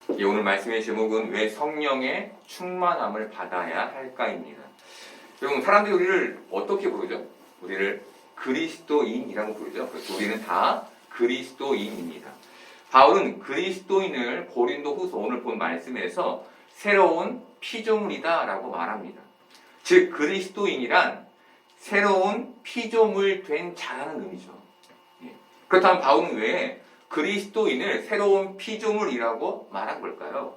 오늘 말씀의 제목은 왜 성령의 충만함을 받아야 할까입니다. 여러분, 사람들이 우리를 어떻게 부르죠? 우리를 그리스도인이라고 부르죠. 그래서 우리는 다 그리스도인입니다. 바울은 그리스도인을 고린도후서 오늘 본 말씀에서 새로운 피조물이다 라고 말합니다. 즉 그리스도인이란 새로운 피조물 된 자라는 의미죠. 그렇다면 바울은 왜 그리스도인을 새로운 피조물이라고 말한 걸까요?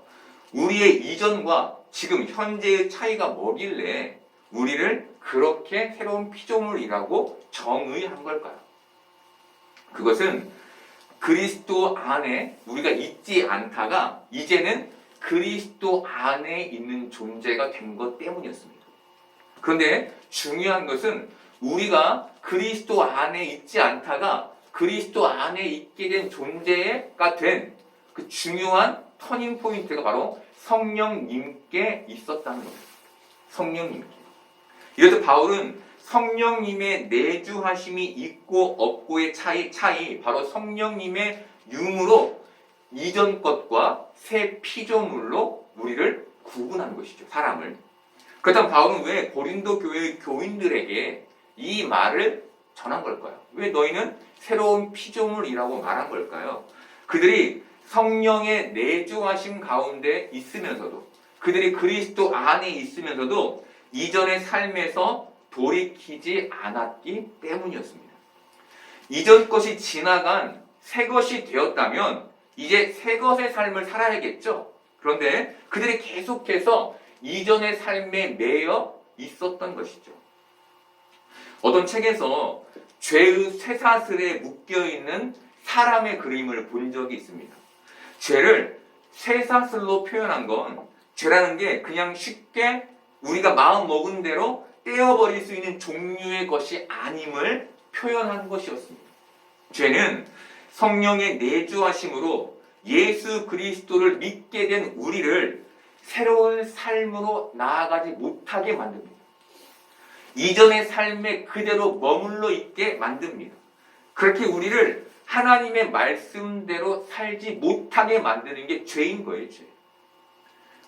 우리의 이전과 지금 현재의 차이가 뭐길래 우리를 그렇게 새로운 피조물이라고 정의한 걸까요? 그것은 그리스도 안에 우리가 있지 않다가 이제는 그리스도 안에 있는 존재가 된 것 때문이었습니다. 그런데 중요한 것은 우리가 그리스도 안에 있지 않다가 그리스도 안에 있게 된 존재가 된 그 중요한 터닝 포인트가 바로 성령님께 있었다는 거예요. 성령님께. 이래서 바울은 성령님의 내주하심이 있고 없고의 차이 바로 성령님의 융으로 이전 것과 새 피조물로 우리를 구분하는 것이죠. 사람을. 그렇다면 바울은 왜 고린도 교회 교인들에게 이 말을 전한 걸까요? 왜 너희는 새로운 피조물이라고 말한 걸까요? 그들이 성령의 내주하심 가운데 있으면서도 그들이 그리스도 안에 있으면서도 이전의 삶에서 돌이키지 않았기 때문이었습니다. 이전 것이 지나간 새 것이 되었다면 이제 새 것의 삶을 살아야겠죠. 그런데 그들이 계속해서 이전의 삶에 매여 있었던 것이죠. 어떤 책에서 죄의 쇠사슬에 묶여있는 사람의 그림을 본 적이 있습니다. 죄를 쇠사슬로 표현한 건 죄라는 게 그냥 쉽게 우리가 마음 먹은 대로 떼어버릴 수 있는 종류의 것이 아님을 표현한 것이었습니다. 죄는 성령의 내주하심으로 예수 그리스도를 믿게 된 우리를 새로운 삶으로 나아가지 못하게 만듭니다. 이전의 삶에 그대로 머물러 있게 만듭니다. 그렇게 우리를 하나님의 말씀대로 살지 못하게 만드는 게 죄인 거예요, 죄.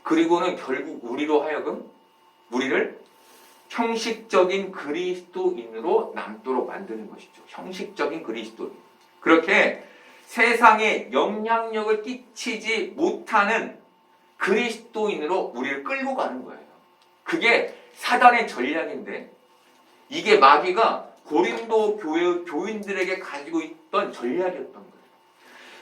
그리고는 결국 우리로 하여금 우리를 형식적인 그리스도인으로 남도록 만드는 것이죠. 형식적인 그리스도인. 그렇게 세상에 영향력을 끼치지 못하는 그리스도인으로 우리를 끌고 가는 거예요. 그게 사단의 전략인데 이게 마귀가 고린도 교회 교인들에게 가지고 있던 전략이었던 거예요.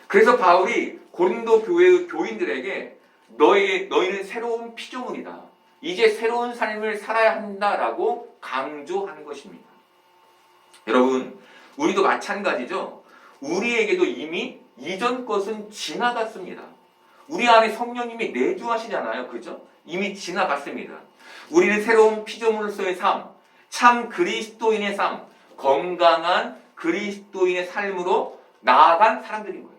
그래서 바울이 고린도 교회의 교인들에게 너희는 새로운 피조물이다. 이제 새로운 삶을 살아야 한다라고 강조하는 것입니다. 여러분, 우리도 마찬가지죠. 우리에게도 이미 이전 것은 지나갔습니다. 우리 안에 성령님이 내주하시잖아요. 그죠? 이미 지나갔습니다. 우리는 새로운 피조물로서의 삶, 참 그리스도인의 삶, 건강한 그리스도인의 삶으로 나아간 사람들인 거예요.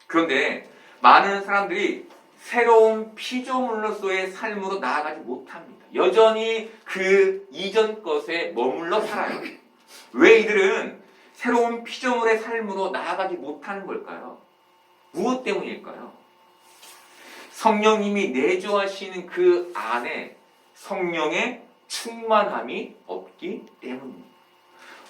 그런데 많은 사람들이 새로운 피조물로서의 삶으로 나아가지 못합니다. 여전히 그 이전 것에 머물러 살아요. 왜 이들은 새로운 피조물의 삶으로 나아가지 못하는 걸까요? 무엇 때문일까요? 성령님이 내주하시는 그 안에 성령의 충만함이 없기 때문입니다.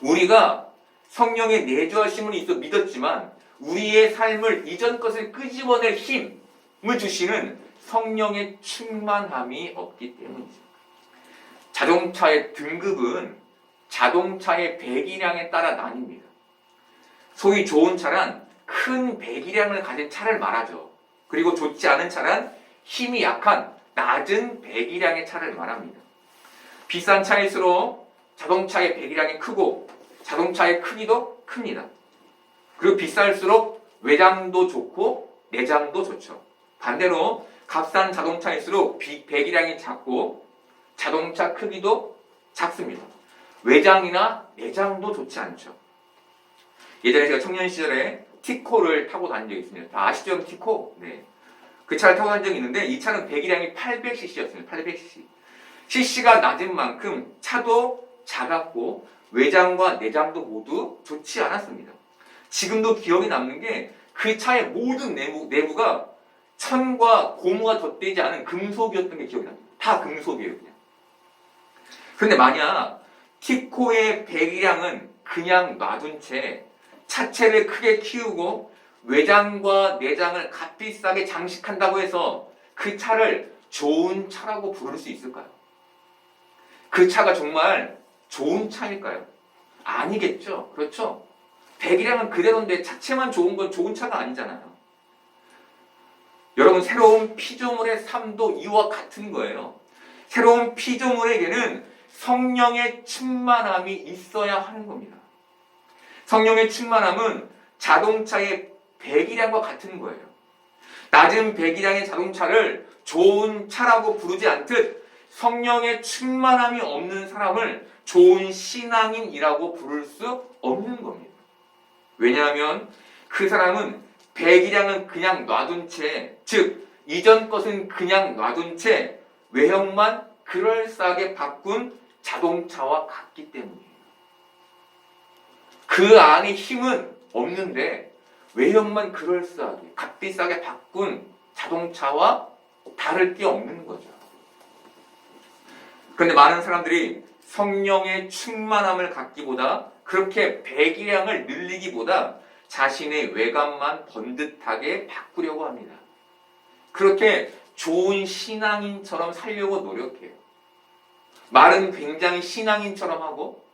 우리가 성령의 내주하심은 있어 믿었지만 우리의 삶을 이전 것을 끄집어낼 힘을 주시는 성령의 충만함이 없기 때문이죠. 자동차의 등급은 자동차의 배기량에 따라 나뉩니다. 소위 좋은 차란 큰 배기량을 가진 차를 말하죠. 그리고 좋지 않은 차란 힘이 약한 낮은 배기량의 차를 말합니다. 비싼 차일수록 자동차의 배기량이 크고 자동차의 크기도 큽니다. 그리고 비쌀수록 외장도 좋고 내장도 좋죠. 반대로 값싼 자동차일수록 배기량이 작고 자동차 크기도 작습니다. 외장이나 내장도 좋지 않죠. 예전에 제가 청년 시절에 티코를 타고 다닌 적이 있습니다. 다 아시죠? 티코? 네. 그 차를 타고 다닌 적이 있는데 이 차는 배기량이 800cc였습니다. 800cc. cc가 낮은 만큼 차도 작았고 외장과 내장도 모두 좋지 않았습니다. 지금도 기억에 남는 게 그 차의 모든 내부가 천과 고무가 덧대지 않은 금속이었던 게 기억이 납니다. 다 금속이에요, 그냥. 그런데 만약 티코의 배기량은 그냥 놔둔 채 차체를 크게 키우고 외장과 내장을 값비싸게 장식한다고 해서 그 차를 좋은 차라고 부를 수 있을까요? 그 차가 정말 좋은 차일까요? 아니겠죠. 그렇죠? 배기량은 그대로인데 차체만 좋은 건 좋은 차가 아니잖아요. 여러분, 새로운 피조물의 삶도 이와 같은 거예요. 새로운 피조물에게는 성령의 충만함이 있어야 하는 겁니다. 성령의 충만함은 자동차의 배기량과 같은 거예요. 낮은 배기량의 자동차를 좋은 차라고 부르지 않듯 성령의 충만함이 없는 사람을 좋은 신앙인이라고 부를 수 없는 겁니다. 왜냐하면 그 사람은 배기량은 그냥 놔둔 채, 즉 이전 것은 그냥 놔둔 채 외형만 그럴싸하게 바꾼 자동차와 같기 때문이에요. 그 안에 힘은 없는데 외형만 그럴싸하게 값비싸게 바꾼 자동차와 다를 게 없는 거죠. 그런데 많은 사람들이 성령의 충만함을 갖기보다 그렇게 배기량을 늘리기보다 자신의 외관만 번듯하게 바꾸려고 합니다. 그렇게 좋은 신앙인처럼 살려고 노력해요. 말은 굉장히 신앙인처럼 하고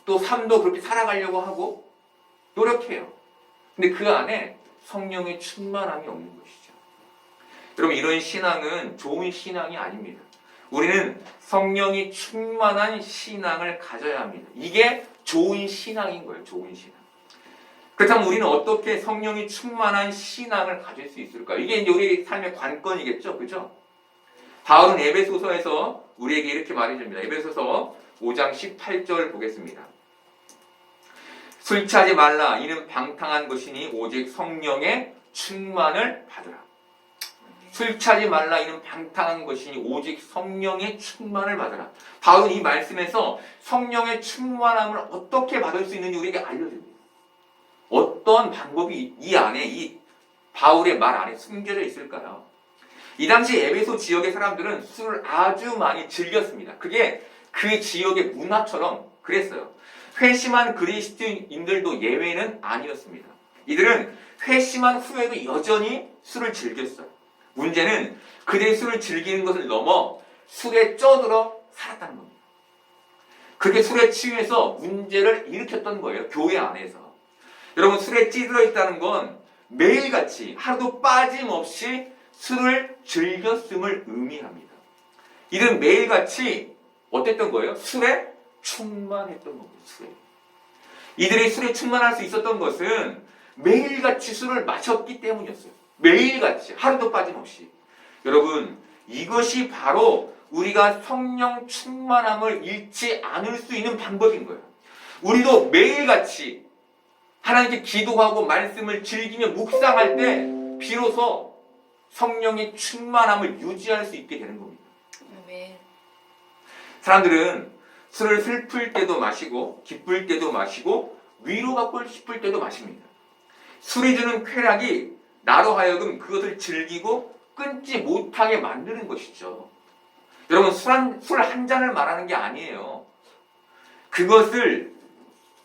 또 삶도 그렇게 살아가려고 하고 노력해요. 근데 그 안에 성령의 충만함이 없는 것이죠. 여러분, 이런 신앙은 좋은 신앙이 아닙니다. 우리는 성령이 충만한 신앙을 가져야 합니다. 이게 좋은 신앙인 거예요. 좋은 신앙. 그렇다면 우리는 어떻게 성령이 충만한 신앙을 가질 수 있을까? 이게 이제 우리 삶의 관건이겠죠. 그죠? 바울은 에베소서에서 우리에게 이렇게 말해줍니다. 에베소서 5장 18절 보겠습니다. 술 취하지 말라. 이는 방탕한 것이니 오직 성령의 충만을 받으라. 술 취하지 말라. 이는 방탕한 것이니 오직 성령의 충만을 받으라. 바울은 이 말씀에서 성령의 충만함을 어떻게 받을 수 있는지 우리에게 알려줍니다. 어떤 방법이 이 안에, 이 바울의 말 안에 숨겨져 있을까요? 이 당시 에베소 지역의 사람들은 술을 아주 많이 즐겼습니다. 그게 그 지역의 문화처럼 그랬어요. 회심한 그리스도인들도 예외는 아니었습니다. 이들은 회심한 후에도 여전히 술을 즐겼어요. 문제는 그들이 술을 즐기는 것을 넘어 술에 쪄들어 살았다는 겁니다. 그게 술에 취해서 문제를 일으켰던 거예요. 교회 안에서. 여러분, 술에 찌들어 있다는 건 매일같이 하루도 빠짐없이 술을 즐겼음을 의미합니다. 이들은 매일같이 어땠던 거예요? 술에 충만했던 겁니다. 술에. 이들이 술에 충만할 수 있었던 것은 매일같이 술을 마셨기 때문이었어요. 매일같이 하루도 빠짐없이. 여러분, 이것이 바로 우리가 성령 충만함을 잃지 않을 수 있는 방법인 거예요. 우리도 매일같이 하나님께 기도하고 말씀을 즐기며 묵상할 때 비로소 성령의 충만함을 유지할 수 있게 되는 겁니다. 아멘. 사람들은 술을 슬플 때도 마시고 기쁠 때도 마시고 위로받고 싶을 때도 마십니다. 술이 주는 쾌락이 나로 하여금 그것을 즐기고 끊지 못하게 만드는 것이죠. 여러분, 술 한 잔을 말하는 게 아니에요. 그것을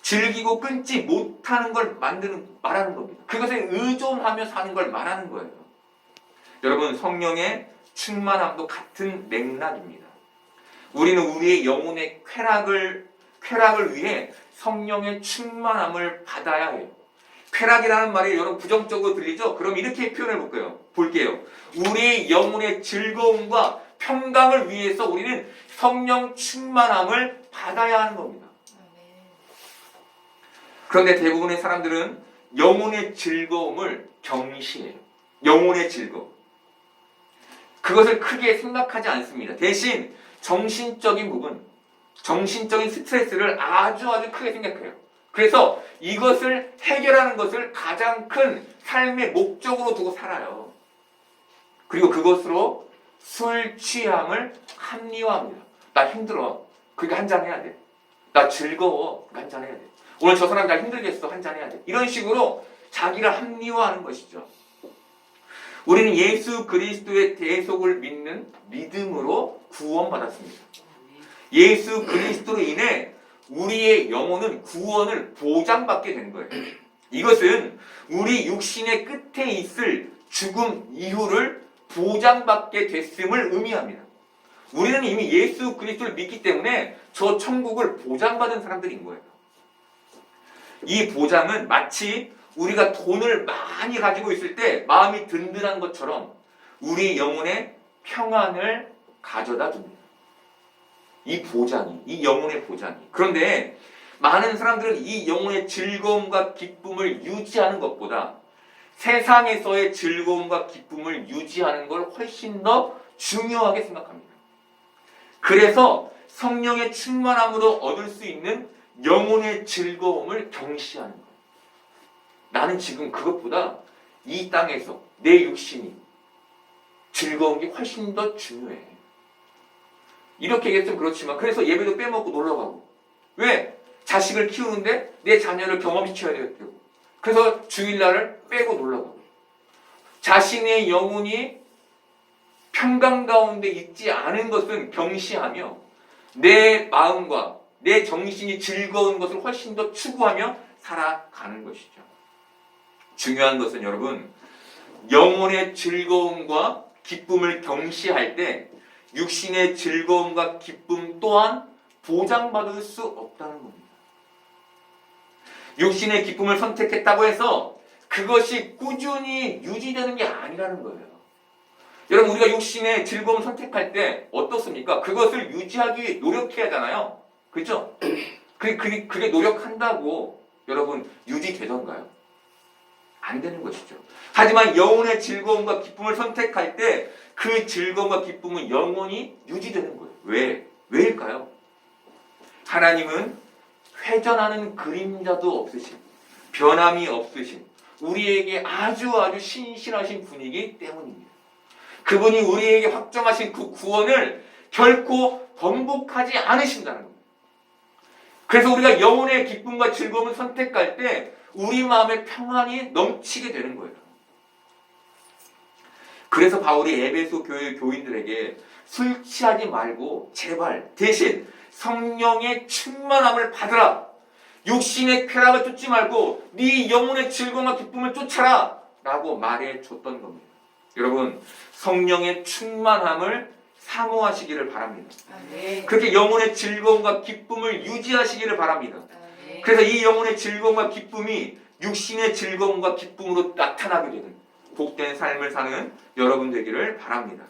즐기고 끊지 못하는 걸 말하는 겁니다. 그것에 의존하며 사는 걸 말하는 거예요. 여러분, 성령의 충만함도 같은 맥락입니다. 우리는 우리의 영혼의 쾌락을 위해 성령의 충만함을 받아야 해요. 쾌락이라는 말이 여러분 부정적으로 들리죠? 그럼 이렇게 표현을 볼게요. 우리의 영혼의 즐거움과 평강을 위해서 우리는 성령 충만함을 받아야 하는 겁니다. 그런데 대부분의 사람들은 영혼의 즐거움을 경시해요. 영혼의 즐거움. 그것을 크게 생각하지 않습니다. 대신 정신적인 부분, 정신적인 스트레스를 아주 크게 생각해요. 그래서 이것을 해결하는 것을 가장 큰 삶의 목적으로 두고 살아요. 그리고 그것으로 술 취함을 합리화합니다. 나 힘들어. 그러니까 한잔 해야 돼. 나 즐거워. 한잔 해야 돼. 오늘 저 사람 나 힘들겠어. 한잔 해야 돼. 이런 식으로 자기를 합리화하는 것이죠. 우리는 예수 그리스도의 대속을 믿는 믿음으로 구원받았습니다. 예수 그리스도로 인해 우리의 영혼은 구원을 보장받게 된 거예요. 이것은 우리 육신의 끝에 있을 죽음 이후를 보장받게 됐음을 의미합니다. 우리는 이미 예수 그리스도를 믿기 때문에 저 천국을 보장받은 사람들인 거예요. 이 보장은 마치 우리가 돈을 많이 가지고 있을 때 마음이 든든한 것처럼 우리 영혼의 평안을 가져다 줍니다. 이 보장이, 이 영혼의 보장이. 그런데 많은 사람들은 이 영혼의 즐거움과 기쁨을 유지하는 것보다 세상에서의 즐거움과 기쁨을 유지하는 걸 훨씬 더 중요하게 생각합니다. 그래서 성령의 충만함으로 얻을 수 있는 영혼의 즐거움을 경시하는 거예요. 나는 지금 그것보다 이 땅에서 내 육신이 즐거운 게 훨씬 더 중요해. 이렇게 얘기했으면 그렇지만 그래서 예배도 빼먹고 놀러가고. 왜? 자식을 키우는데 내 자녀를 경험시켜야 되겠고. 그래서 주일날을 빼고 놀러가고. 자신의 영혼이 평강 가운데 있지 않은 것은 경시하며 내 마음과 내 정신이 즐거운 것을 훨씬 더 추구하며 살아가는 것이죠. 중요한 것은 여러분, 영혼의 즐거움과 기쁨을 경시할 때 육신의 즐거움과 기쁨 또한 보장받을 수 없다는 겁니다. 육신의 기쁨을 선택했다고 해서 그것이 꾸준히 유지되는 게 아니라는 거예요. 여러분, 우리가 육신의 즐거움을 선택할 때 어떻습니까? 그것을 유지하기 위해 노력해야 하잖아요. 그렇죠? 그게 노력한다고 여러분 유지되던가요? 안 되는 것이죠. 하지만 영혼의 즐거움과 기쁨을 선택할 때 그 즐거움과 기쁨은 영원히 유지되는 거예요. 왜? 왜일까요? 하나님은 회전하는 그림자도 없으신, 변함이 없으신, 우리에게 아주 신실하신 분이기 때문입니다. 그분이 우리에게 확정하신 그 구원을 결코 번복하지 않으신다는 겁니다. 그래서 우리가 영혼의 기쁨과 즐거움을 선택할 때 우리 마음에 평안이 넘치게 되는 거예요. 그래서 바울이 에베소 교회 교인들에게 술 취하지 말고 제발 대신 성령의 충만함을 받으라. 육신의 쾌락을 쫓지 말고 네 영혼의 즐거움과 기쁨을 쫓아라 라고 말해줬던 겁니다. 여러분, 성령의 충만함을 사모하시기를 바랍니다. 그렇게 영혼의 즐거움과 기쁨을 유지하시기를 바랍니다. 그래서 이 영혼의 즐거움과 기쁨이 육신의 즐거움과 기쁨으로 나타나게 되는 복된 삶을 사는 여러분 되기를 바랍니다.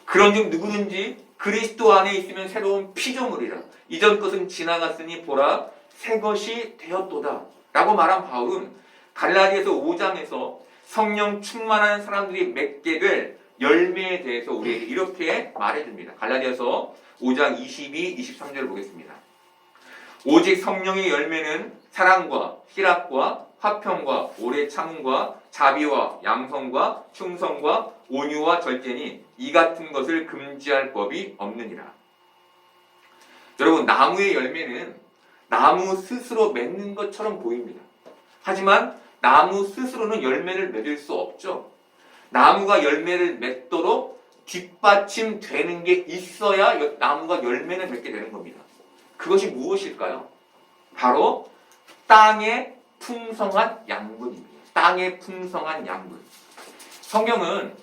그런즉 누구든지 그리스도 안에 있으면 새로운 피조물이라. 이전 것은 지나갔으니 보라 새 것이 되었도다 라고 말한 바울은 갈라디아서 5장에서 성령 충만한 사람들이 맺게 될 열매에 대해서 우리에게 이렇게 말해줍니다. 갈라디아서 5장 22, 23절을 보겠습니다. 오직 성령의 열매는 사랑과 희락과 화평과 오래 참음과 자비와 양성과 충성과 온유와 절제니 이 같은 것을 금지할 법이 없느니라. 여러분, 나무의 열매는 나무 스스로 맺는 것처럼 보입니다. 하지만 나무 스스로는 열매를 맺을 수 없죠. 나무가 열매를 맺도록 뒷받침되는 게 있어야 나무가 열매를 맺게 되는 겁니다. 그것이 무엇일까요? 바로 땅의 풍성한 양분입니다. 땅의 풍성한 양분. 성경은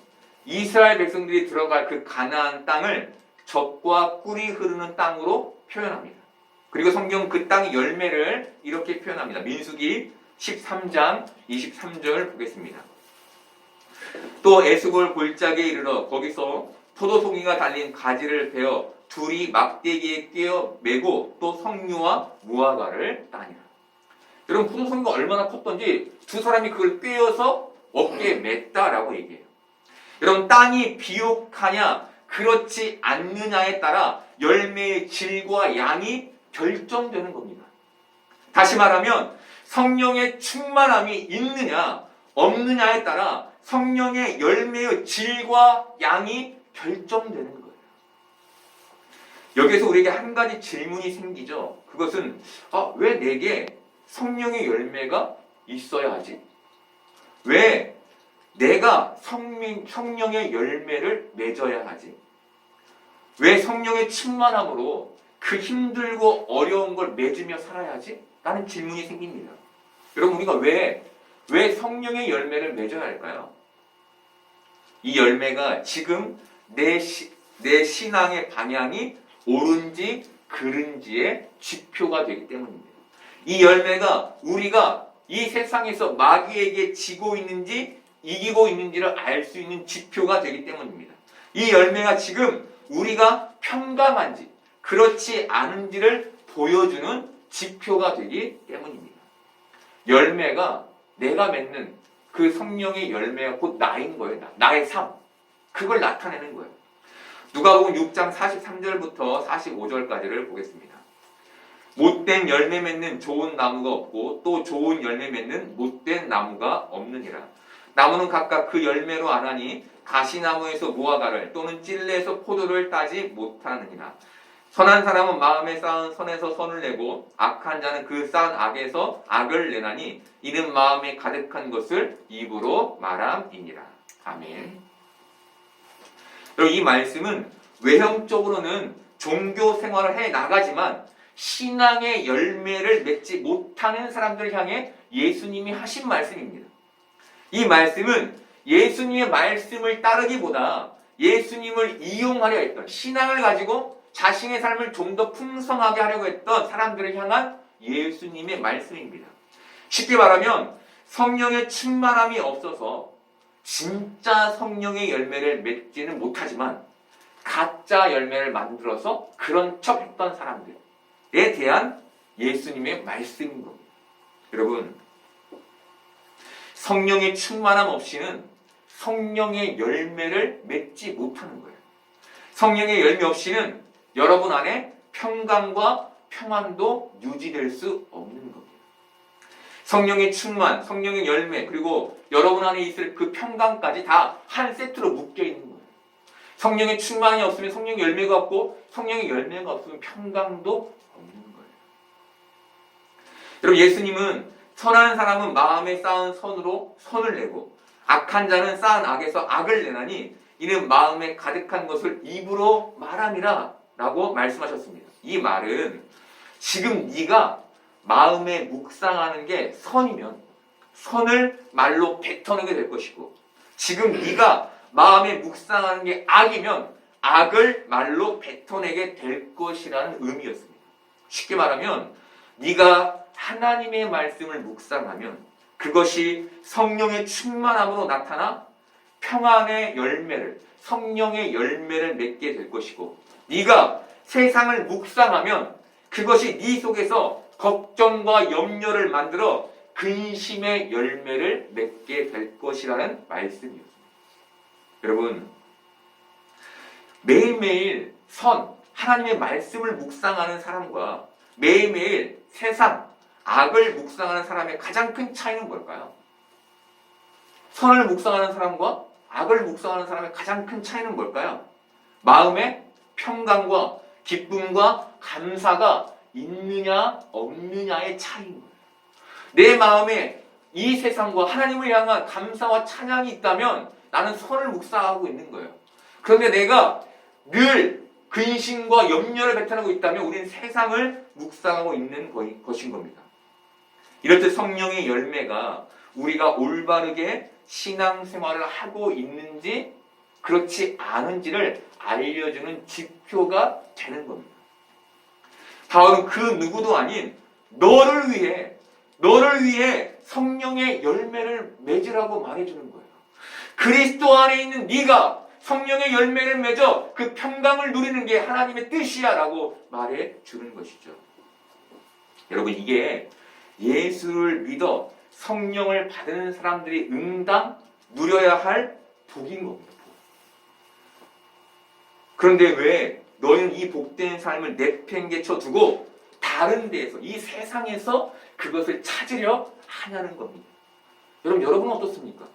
이스라엘 백성들이 들어갈 그 가나안 땅을 젖과 꿀이 흐르는 땅으로 표현합니다. 그리고 성경 그 땅의 열매를 이렇게 표현합니다. 민수기 13장 23절 보겠습니다. 또 에스골 골짜기에 이르러 거기서 포도송이가 달린 가지를 베어 둘이 막대기에 꿰어 메고 또 석류와 무화과를 따니라. 여러분, 포도송이가 얼마나 컸던지 두 사람이 그걸 꿰어서 어깨에 맸다라고 얘기해요. 여러분, 땅이 비옥하냐 그렇지 않느냐에 따라 열매의 질과 양이 결정되는 겁니다. 다시 말하면 성령의 충만함이 있느냐 없느냐에 따라 성령의 열매의 질과 양이 결정되는 거예요. 여기서 우리에게 한 가지 질문이 생기죠. 그것은 왜 내게 성령의 열매가 있어야 하지? 왜 내가 성령의 열매를 맺어야 하지? 왜 성령의 충만함으로 그 힘들고 어려운 걸 맺으며 살아야지? 라는 질문이 생깁니다. 여러분, 우리가 왜 성령의 열매를 맺어야 할까요? 이 열매가 지금 내 신앙의 방향이 옳은지 그른지의 지표가 되기 때문입니다. 이 열매가 우리가 이 세상에서 마귀에게 지고 있는지 이기고 있는지를 알 수 있는 지표가 되기 때문입니다. 이 열매가 지금 우리가 평강한지 그렇지 않은지를 보여주는 지표가 되기 때문입니다. 열매가 내가 맺는 그 성령의 열매가 곧 나인 거예요. 나의 삶. 그걸 나타내는 거예요. 누가복음 6장 43절부터 45절까지를 보겠습니다. 못된 열매 맺는 좋은 나무가 없고 또 좋은 열매 맺는 못된 나무가 없느니라. 나무는 각각 그 열매로 아나니 가시나무에서 무화과를 또는 찔레에서 포도를 따지 못하느니라. 선한 사람은 마음에 쌓은 선에서 선을 내고 악한 자는 그 쌓은 악에서 악을 내나니 이는 마음에 가득한 것을 입으로 말함이니라. 아멘. 여러분, 이 말씀은 외형적으로는 종교 생활을 해 나가지만 신앙의 열매를 맺지 못하는 사람들을 향해 예수님이 하신 말씀입니다. 이 말씀은 예수님의 말씀을 따르기보다 예수님을 이용하려 했던, 신앙을 가지고 자신의 삶을 좀 더 풍성하게 하려고 했던 사람들을 향한 예수님의 말씀입니다. 쉽게 말하면 성령의 충만함이 없어서 진짜 성령의 열매를 맺지는 못하지만 가짜 열매를 만들어서 그런 척 했던 사람들에 대한 예수님의 말씀인 겁니다. 여러분, 성령의 충만함 없이는 성령의 열매를 맺지 못하는 거예요. 성령의 열매 없이는 여러분 안에 평강과 평안도 유지될 수 없는 겁니다. 성령의 충만, 성령의 열매, 그리고 여러분 안에 있을 그 평강까지 다 한 세트로 묶여 있는 거예요. 성령의 충만이 없으면 성령의 열매가 없고 성령의 열매가 없으면 평강도 없는 거예요. 여러분, 예수님은 선한 사람은 마음에 쌓은 선으로 선을 내고 악한 자는 쌓은 악에서 악을 내나니 이는 마음에 가득한 것을 입으로 말함이라 라고 말씀하셨습니다. 이 말은 지금 네가 마음에 묵상하는 게 선이면 선을 말로 뱉어내게 될 것이고, 지금 네가 마음에 묵상하는 게 악이면 악을 말로 뱉어내게 될 것이라는 의미였습니다. 쉽게 말하면 네가 하나님의 말씀을 묵상하면 그것이 성령의 충만함으로 나타나 평안의 열매를, 성령의 열매를 맺게 될 것이고, 네가 세상을 묵상하면 그것이 네 속에서 걱정과 염려를 만들어 근심의 열매를 맺게 될 것이라는 말씀이었습니다. 여러분, 매일매일 하나님의 말씀을 묵상하는 사람과 매일매일 세상, 악을 묵상하는 사람의 가장 큰 차이는 뭘까요? 선을 묵상하는 사람과 악을 묵상하는 사람의 가장 큰 차이는 뭘까요? 마음에 평강과 기쁨과 감사가 있느냐 없느냐의 차이인 거예요. 내 마음에 이 세상과 하나님을 향한 감사와 찬양이 있다면 나는 선을 묵상하고 있는 거예요. 그런데 내가 늘 근심과 염려를 뱉어내고 있다면 우리는 세상을 묵상하고 있는 것인 겁니다. 이렇듯 성령의 열매가 우리가 올바르게 신앙생활을 하고 있는지 그렇지 않은지를 알려주는 지표가 되는 겁니다. 바울은 그 누구도 아닌 너를 위해 성령의 열매를 맺으라고 말해주는 거예요. 그리스도 안에 있는 네가 성령의 열매를 맺어 그 평강을 누리는 게 하나님의 뜻이야 라고 말해주는 것이죠. 여러분, 이게 예수를 믿어 성령을 받은 사람들이 응당 누려야 할 복인 겁니다. 그런데 왜 너희는 이 복된 삶을 내팽개쳐 두고 다른 데에서, 이 세상에서 그것을 찾으려 하냐는 겁니다. 여러분은 어떻습니까?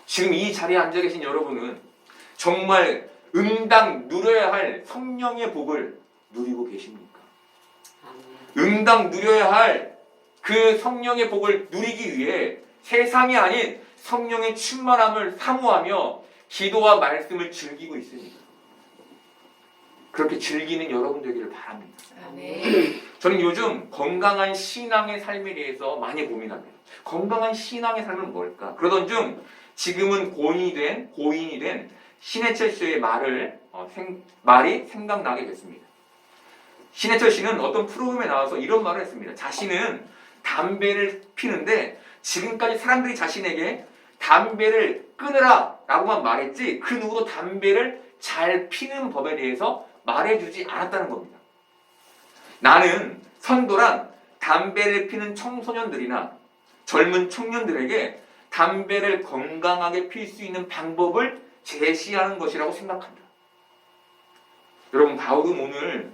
지금 이 자리에 앉아 계신 여러분은 정말 응당 누려야 할 성령의 복을 누리고 계십니까? 응당 누려야 할 그 성령의 복을 누리기 위해 세상이 아닌 성령의 충만함을 사모하며 기도와 말씀을 즐기고 있습니다. 그렇게 즐기는 여러분 되기를 바랍니다. 아멘. 저는 요즘 건강한 신앙의 삶에 대해서 많이 고민합니다. 건강한 신앙의 삶은 뭘까? 그러던 중 지금은 고인이 된 신해철 씨의 말이 생각나게 됐습니다. 신해철 씨는 어떤 프로그램에 나와서 이런 말을 했습니다. 자신은 담배를 피는데 지금까지 사람들이 자신에게 담배를 끊으라 라고만 말했지 그 누구도 담배를 잘 피는 법에 대해서 말해주지 않았다는 겁니다. 나는 선도란 담배를 피는 청소년들이나 젊은 청년들에게 담배를 건강하게 필 수 있는 방법을 제시하는 것이라고 생각합니다. 여러분, 바울은 오늘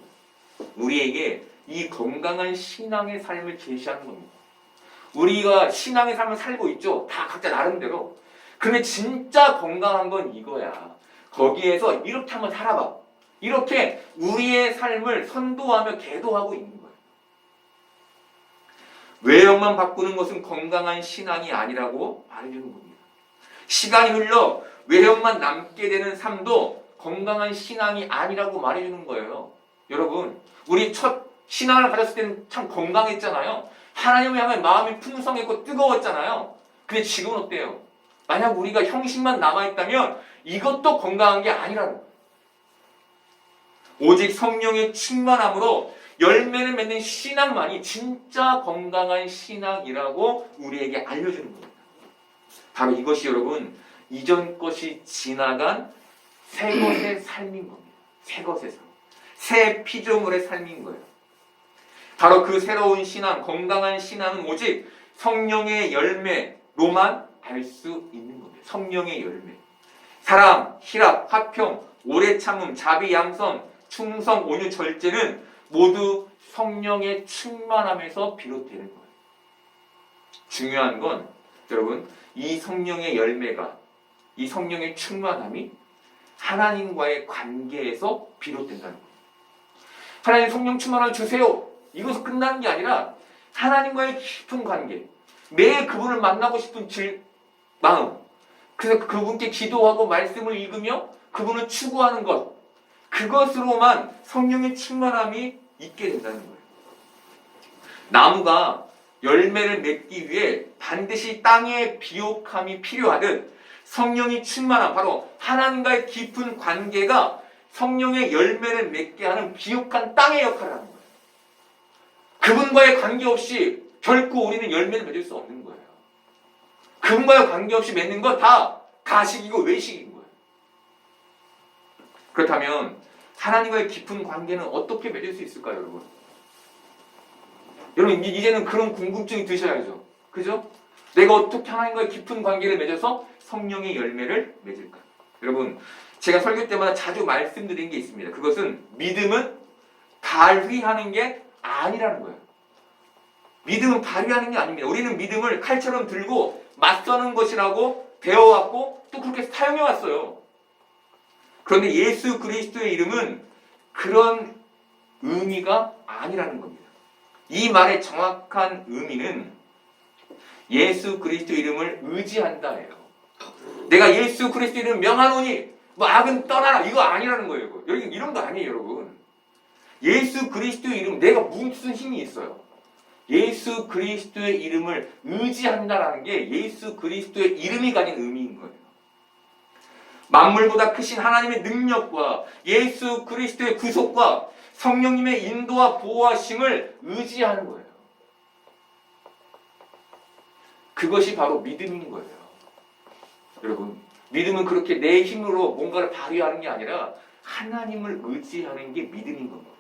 우리에게 이 건강한 신앙의 삶을 제시하는 겁니다. 우리가 신앙의 삶을 살고 있죠. 다 각자 나름대로. 근데 진짜 건강한 건 이거야. 거기에서 이렇게 한번 살아봐. 이렇게 우리의 삶을 선도하며 계도하고 있는 거예요. 외형만 바꾸는 것은 건강한 신앙이 아니라고 말해주는 겁니다. 시간이 흘러 외형만 남게 되는 삶도 건강한 신앙이 아니라고 말해주는 거예요. 여러분, 우리 첫 신앙을 가졌을 때는 참 건강했잖아요. 하나님을 향해 마음이 풍성했고 뜨거웠잖아요. 근데 지금은 어때요? 만약 우리가 형식만 남아있다면 이것도 건강한 게 아니라는 거예요. 오직 성령의 충만함으로 열매를 맺는 신앙만이 진짜 건강한 신앙이라고 우리에게 알려주는 겁니다. 바로 이것이 여러분, 이전 것이 지나간 새 것의 삶인 겁니다. 새 것의 삶. 새 피조물의 삶인 거예요. 바로 그 새로운 신앙, 건강한 신앙은 오직 성령의 열매로만 알 수 있는 겁니다. 성령의 열매. 사랑, 희락, 화평, 오래 참음, 자비, 양선, 충성, 온유, 절제는 모두 성령의 충만함에서 비롯되는 거예요. 중요한 건 여러분, 이 성령의 열매가, 이 성령의 충만함이 하나님과의 관계에서 비롯된다는 거예요. 하나님 성령 충만함을 주세요. 이것은 끝나는 게 아니라 하나님과의 깊은 관계, 매일 그분을 만나고 싶은 마음, 그래서 그분께 기도하고 말씀을 읽으며 그분을 추구하는 것, 그것으로만 성령의 충만함이 있게 된다는 거예요. 나무가 열매를 맺기 위해 반드시 땅의 비옥함이 필요하듯 성령이 충만함, 바로 하나님과의 깊은 관계가 성령의 열매를 맺게 하는 비옥한 땅의 역할을 하는 거예요. 그분과의 관계없이 결코 우리는 열매를 맺을 수 없는 거예요. 그분과의 관계없이 맺는 건 다 가식이고 외식인 거예요. 그렇다면 하나님과의 깊은 관계는 어떻게 맺을 수 있을까요, 여러분? 여러분, 이제는 그런 궁금증이 드셔야죠. 그죠? 내가 어떻게 하나님과의 깊은 관계를 맺어서 성령의 열매를 맺을까? 여러분, 제가 설교 때마다 자주 말씀드린 게 있습니다. 그것은 믿음은 발휘하는 게 아니라는 거예요. 믿음은 발휘하는 게 아닙니다. 우리는 믿음을 칼처럼 들고 맞서는 것이라고 배워왔고 또 그렇게 사용해왔어요. 그런데 예수 그리스도의 이름은 그런 의미가 아니라는 겁니다. 이 말의 정확한 의미는 예수 그리스도 이름을 의지한다예요. 내가 예수 그리스도 이름 명하노니 뭐 악은 떠나라, 이거 아니라는 거예요. 여기 이런 거 아니에요, 여러분. 예수 그리스도의 이름, 내가 무슨 힘이 있어요? 예수 그리스도의 이름을 의지한다라는 게 예수 그리스도의 이름이 가진 의미인 거예요. 만물보다 크신 하나님의 능력과 예수 그리스도의 구속과 성령님의 인도와 보호하심을 의지하는 거예요. 그것이 바로 믿음인 거예요. 여러분, 믿음은 그렇게 내 힘으로 뭔가를 발휘하는 게 아니라 하나님을 의지하는 게 믿음인 겁니다.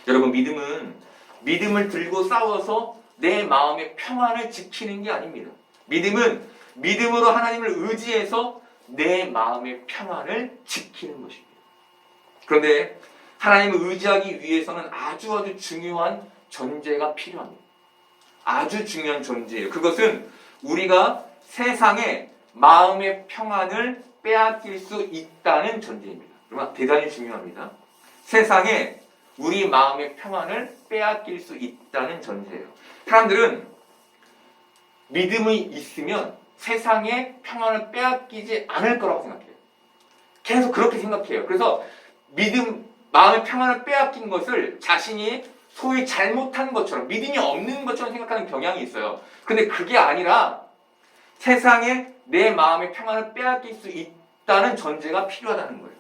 여러분, 믿음을 들고 싸워서 내 마음의 평안을 지키는 게 아닙니다. 믿음은 믿음으로 하나님을 의지해서 내 마음의 평안을 지키는 것입니다. 그런데 하나님을 의지하기 위해서는 아주 중요한 전제가 필요합니다. 아주 중요한 전제예요. 그것은 우리가 세상에 마음의 평안을 빼앗길 수 있다는 전제입니다. 여러분, 대단히 중요합니다. 세상에 우리 마음의 평안을 빼앗길 수 있다는 전제예요. 사람들은 믿음이 있으면 세상의 평안을 빼앗기지 않을 거라고 생각해요. 계속 그렇게 생각해요. 그래서 마음의 평안을 빼앗긴 것을 자신이 소위 잘못한 것처럼, 믿음이 없는 것처럼 생각하는 경향이 있어요. 근데 그게 아니라 세상에 내 마음의 평안을 빼앗길 수 있다는 전제가 필요하다는 거예요.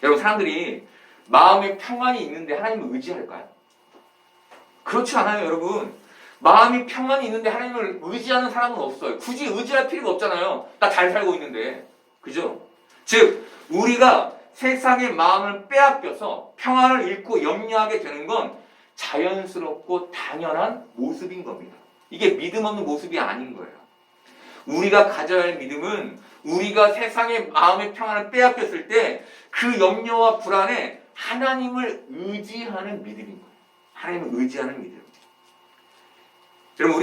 여러분, 사람들이 마음의 평안이 있는데 하나님을 의지할까요? 그렇지 않아요, 여러분. 마음이 평안이 있는데 하나님을 의지하는 사람은 없어요. 굳이 의지할 필요가 없잖아요. 나 잘 살고 있는데. 그죠? 즉, 우리가 세상의 마음을 빼앗겨서 평안을 잃고 염려하게 되는 건 자연스럽고 당연한 모습인 겁니다. 이게 믿음 없는 모습이 아닌 거예요. 우리가 가져야 할 믿음은 우리가 세상의 마음의 평안을 빼앗겼을 때 그 염려와 불안에 하나님을 의지하는 믿음인 거예요. 하나님을 의지하는 믿음. 여러분,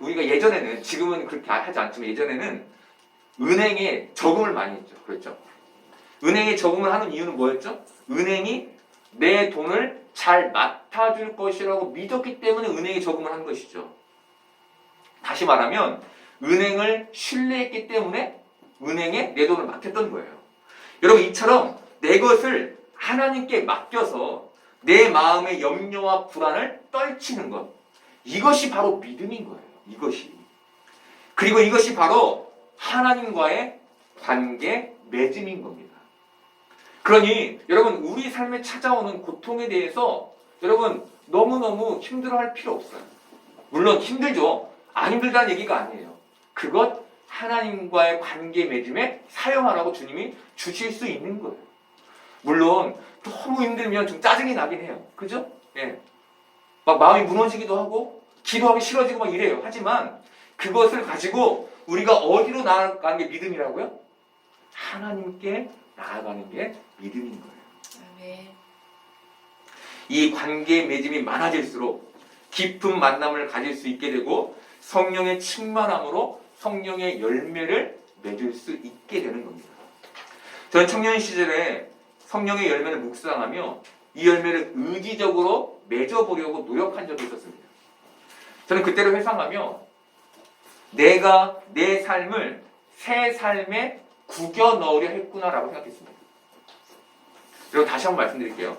우리가 예전에는, 지금은 그렇게 하지 않지만 예전에는 은행에 저금을 많이 했죠. 그렇죠? 은행에 저금을 하는 이유는 뭐였죠? 은행이 내 돈을 잘 맡아줄 것이라고 믿었기 때문에 은행에 저금을 한 것이죠. 다시 말하면 은행을 신뢰했기 때문에 은행에 내 돈을 맡겼던 거예요. 여러분, 이처럼 내 것을 하나님께 맡겨서 내 마음의 염려와 불안을 떨치는 것, 이것이 바로 믿음인 거예요. 이것이. 그리고 이것이 바로 하나님과의 관계 맺음인 겁니다. 그러니 여러분, 우리 삶에 찾아오는 고통에 대해서 여러분 너무너무 힘들어할 필요 없어요. 물론 힘들죠. 안 힘들다는 얘기가 아니에요. 그것 하나님과의 관계 맺음에 사용하라고 주님이 주실 수 있는 거예요. 물론 너무 힘들면 좀 짜증이 나긴 해요. 그죠? 예. 막 마음이 무너지기도 하고 기도하기 싫어지고 막 이래요. 하지만 그것을 가지고 우리가 어디로 나아가는 게 믿음이라고요? 하나님께 나아가는 게 믿음인 거예요. 네. 이 관계 맺음이 많아질수록 깊은 만남을 가질 수 있게 되고 성령의 충만함으로 성령의 열매를 맺을 수 있게 되는 겁니다. 저는 청년 시절에 성령의 열매를 묵상하며 이 열매를 의지적으로 맺어보려고 노력한 적이 있었습니다. 저는 그때를 회상하며 내가 내 삶을 새 삶에 구겨 넣으려 했구나라고 생각했습니다. 그리고 다시 한번 말씀드릴게요.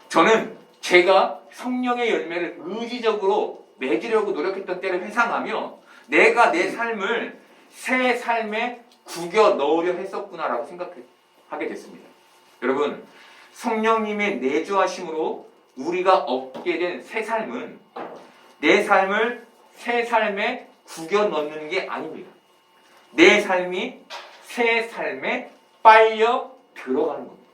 저는 제가 성령의 열매를 의지적으로 맺으려고 노력했던 때를 회상하며 내가 내 삶을 새 삶에 구겨 넣으려 했었구나라고 생각하게 됐습니다. 여러분, 성령님의 내주하심으로 우리가 얻게 된 새 삶은 내 삶을 새 삶에 구겨 넣는 게 아닙니다. 내 삶이 새 삶에 빨려 들어가는 겁니다.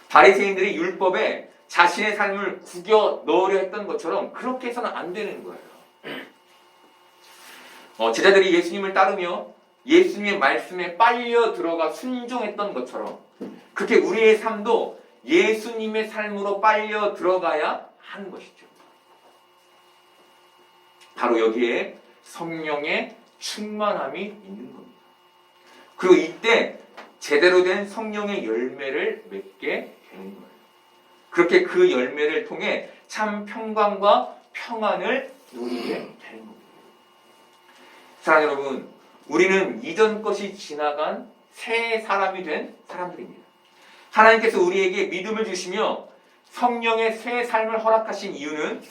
바리새인들이 율법에 자신의 삶을 구겨 넣으려 했던 것처럼 그렇게 해서는 안 되는 거예요. 제자들이 예수님을 따르며 예수님의 말씀에 빨려 들어가 순종했던 것처럼 그렇게 우리의 삶도 예수님의 삶으로 빨려 들어가야 하는 것이죠. 바로 여기에 성령의 충만함이 있는 겁니다. 그리고 이때 제대로 된 성령의 열매를 맺게 되는 거예요. 그렇게 그 열매를 통해 참 평강과 평안을 누리게 되는 겁니다. 사랑하는 여러분, 우리는 이전 것이 지나간 새 사람이 된 사람들입니다. 하나님께서 우리에게 믿음을 주시며 성령의 새 삶을 허락하신 이유는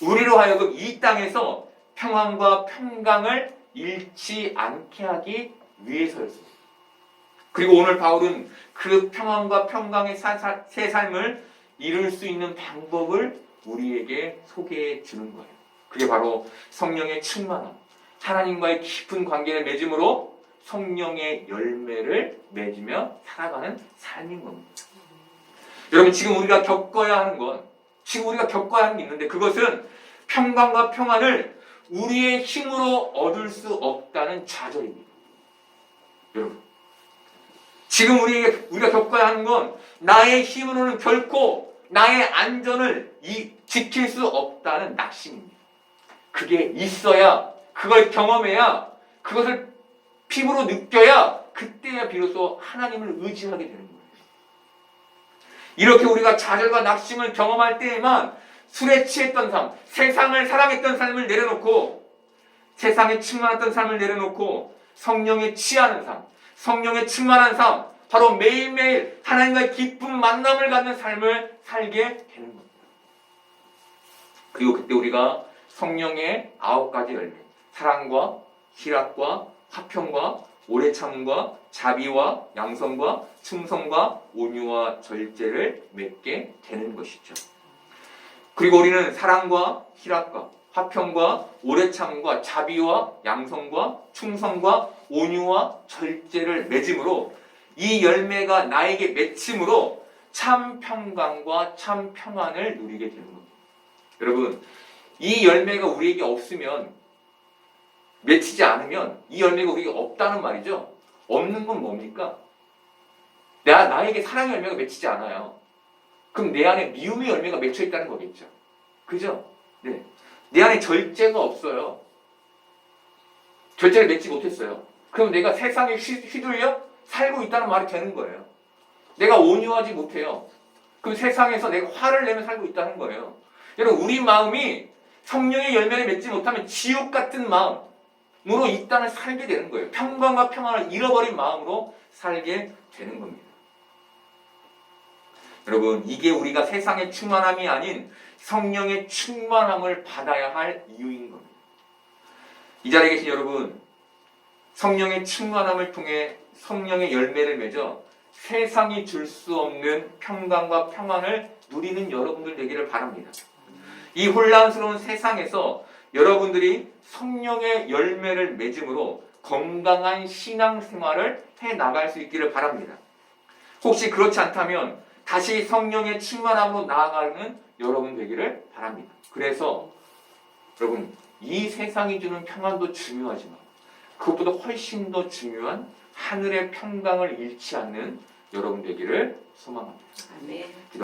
우리로 하여금 이 땅에서 평안과 평강을 잃지 않게 하기 위해서였습니다. 그리고 오늘 바울은 그 평안과 평강의 새 삶을 이룰 수 있는 방법을 우리에게 소개해 주는 거예요. 그게 바로 성령의 충만함, 하나님과의 깊은 관계를 맺음으로 성령의 열매를 맺으며 살아가는 삶인 겁니다. 여러분, 지금 우리가 겪어야 하는 게 있는데 그것은 평강과 평안을 우리의 힘으로 얻을 수 없다는 좌절입니다. 여러분, 지금 우리가 겪어야 하는 건 나의 힘으로는 결코 나의 안전을 지킬 수 없다는 낙심입니다. 그게 있어야, 그걸 경험해야, 그것을 피부로 느껴야 그때야 비로소 하나님을 의지하게 되는 거예요. 이렇게 우리가 좌절과 낙심을 경험할 때에만 술에 취했던 삶, 세상을 사랑했던 삶을 내려놓고 세상에 충만했던 삶을 내려놓고 성령에 취하는 삶, 성령에 충만한 삶, 바로 매일매일 하나님과의 깊은 만남을 갖는 삶을 살게 되는 겁니다. 그리고 그때 우리가 성령의 9가지 열매, 사랑과 희락과 화평과 오래 참음과 자비와 양선과 충성과 온유와 절제를 맺게 되는 것이죠. 그리고 우리는 사랑과 희락과 화평과 오래 참음과 자비와 양선과 충성과 온유와 절제를 맺음으로 이 열매가 나에게 맺힘으로 참 평강과 참 평안을 누리게 되는 겁니다. 여러분, 이 열매가 우리에게 없으면, 맺히지 않으면 이 열매가 우리에게 없다는 말이죠. 없는 건 뭡니까? 나에게 사랑의 열매가 맺히지 않아요. 그럼 내 안에 미움의 열매가 맺혀 있다는 거겠죠. 그죠? 네. 내 안에 절제가 없어요. 절제를 맺지 못했어요. 그럼 내가 세상에 휘둘려 살고 있다는 말이 되는 거예요. 내가 온유하지 못해요. 그럼 세상에서 내가 화를 내며 살고 있다는 거예요. 여러분, 우리 마음이 성령의 열매를 맺지 못하면 지옥 같은 마음으로 이 땅을 살게 되는 거예요. 평강과 평안을 잃어버린 마음으로 살게 되는 겁니다. 여러분, 이게 우리가 세상의 충만함이 아닌 성령의 충만함을 받아야 할 이유인 겁니다. 이 자리에 계신 여러분, 성령의 충만함을 통해 성령의 열매를 맺어 세상이 줄 수 없는 평강과 평안을 누리는 여러분들 되기를 바랍니다. 이 혼란스러운 세상에서 여러분들이 성령의 열매를 맺음으로 건강한 신앙생활을 해나갈 수 있기를 바랍니다. 혹시 그렇지 않다면 다시 성령의 충만함으로 나아가는 여러분 되기를 바랍니다. 그래서 여러분, 이 세상이 주는 평안도 중요하지만 그것보다 훨씬 더 중요한 하늘의 평강을 잃지 않는 여러분 되기를 소망합니다. 아멘.